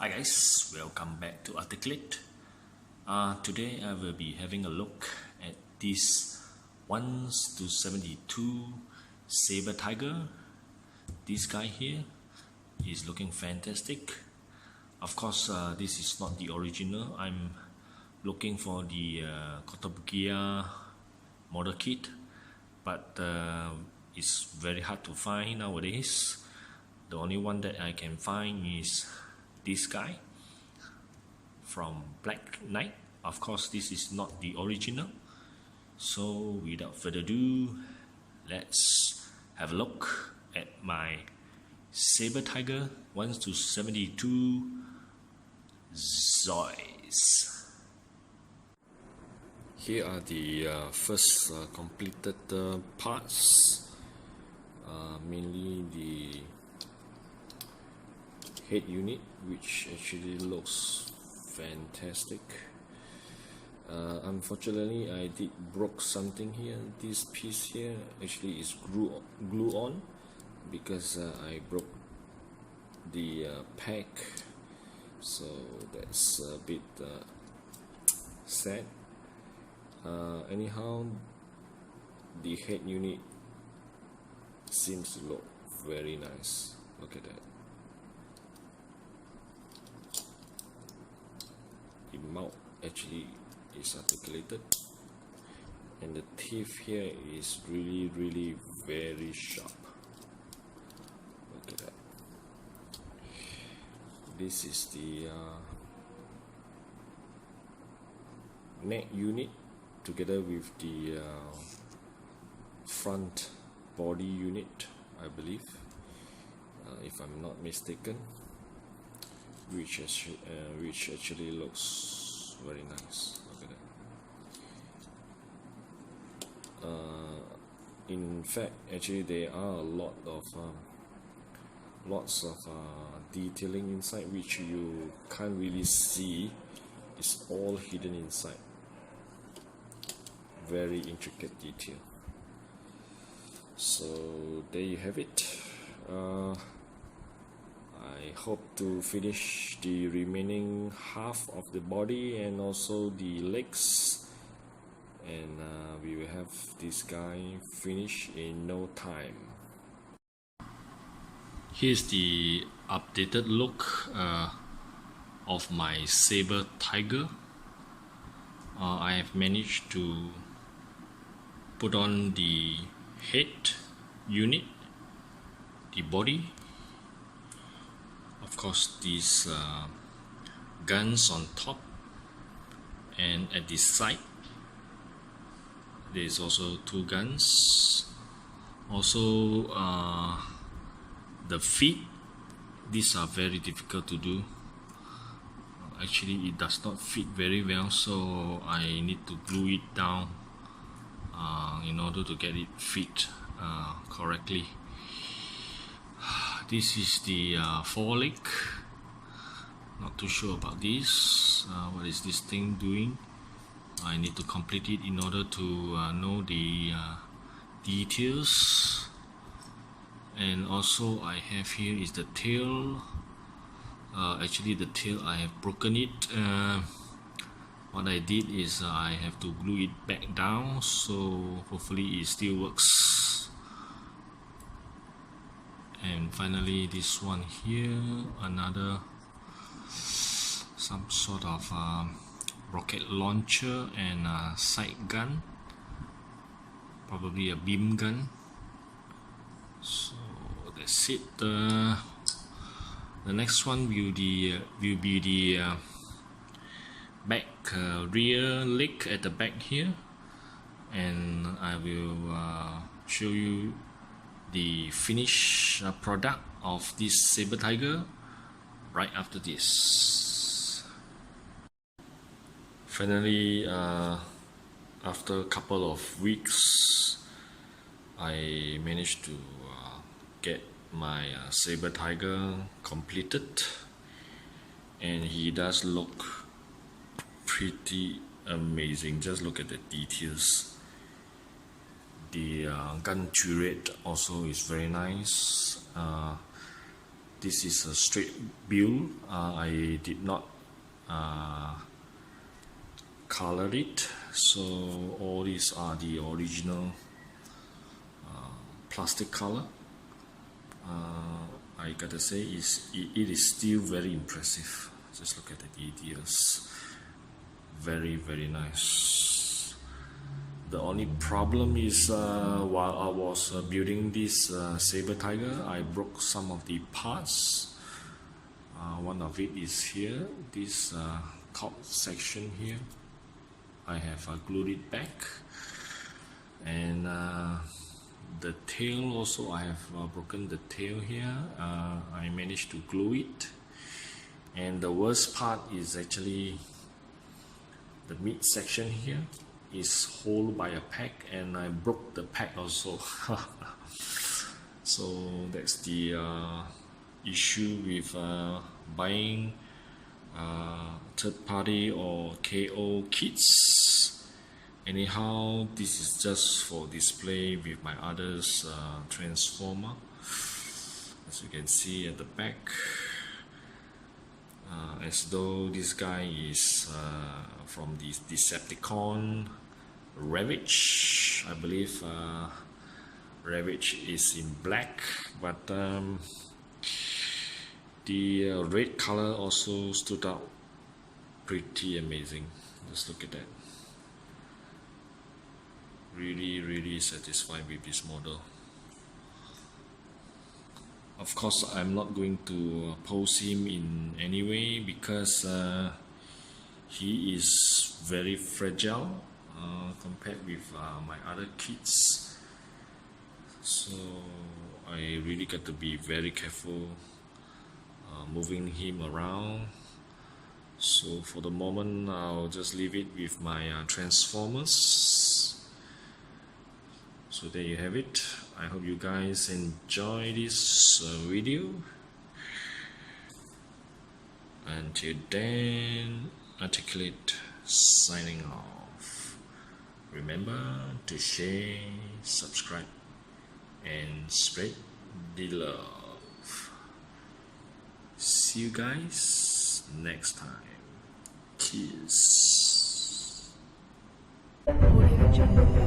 Hi guys, welcome back to Articulate. Today I will be having a look at this 1:72 Saber Tiger. This guy here is looking fantastic. Of course, this is not the original. I'm looking for the Kotobukiya model kit, but it's very hard to find nowadays. The only one that I can find is this guy from Black Knight. Of course, this is not the original. So without further ado, let's have a look at my Saber Tiger 1:72 Zoids. Here are the first completed parts, mainly the head unit, which actually looks fantastic. Unfortunately, I did broke something here. This piece here actually is glue on because I broke the pack, so that's a bit sad. Anyhow, the head unit seems to look very nice. Look at that. The mouth actually is articulated, and the teeth here is really very sharp. Look at that. This is the neck unit together with the front body unit, I believe, if I'm not mistaken, which actually looks very nice. Look at that. In fact, actually there are lots of detailing inside, which you can't really see. It's all hidden inside. Very intricate detail. So there you have it. I hope to finish the remaining half of the body and also the legs, and we will have this guy finished in no time. Here's the updated look of my Saber Tiger. I have managed to put on the head unit, the body, of course these guns on top, and at the side there is also two guns. Also the feet, these are very difficult to do. Actually it does not fit very well, so I need to glue it down in order to get it fit correctly. This is the foreleg. Not too sure about this. What is this thing doing? I need to complete it in order to know the details. And also I have here is the tail. Actually the tail, I have broken it. What I did is I have to glue it back down, so hopefully it still works. And finally this one here, another some sort of rocket launcher and a sight gun, probably a beam gun. So that's it. The next one will be the back rear leg at the back here, and I will show you the finished product of this Saber Tiger right after this. Finally, after a couple of weeks, I managed to get my Saber Tiger completed, and he does look pretty amazing. Just look at the details. The gun turret also is very nice. this is a straight build. I did not color it, so all these are the original plastic color. I gotta say it is still very impressive. Just look at the details, very nice. The only problem is while I was building this Saber Tiger, I broke some of the parts. One of it is here, this top section here. I have glued it back, and the tail also, I have broken the tail here. I managed to glue it, and the worst part is actually the mid section here is held by a peg, and I broke the peg also. So that's the issue with buying third party or KO kits. Anyhow, this is just for display with my others transformer. As you can see at the back, as though this guy is from the Decepticon Ravage. I believe Ravage is in black, but the red color also stood out pretty amazing. Just look at that. Really satisfied with this model. Of course, I'm not going to pose him in any way because he is very fragile compared with my other kits. So I really got to be very careful moving him around. So for the moment, I'll just leave it with my transformers. So there you have it. I hope you guys enjoy this video. Until then, Articulate signing off. Remember to share, subscribe, and spread the love. See you guys next time. Cheers. Audio Jungle.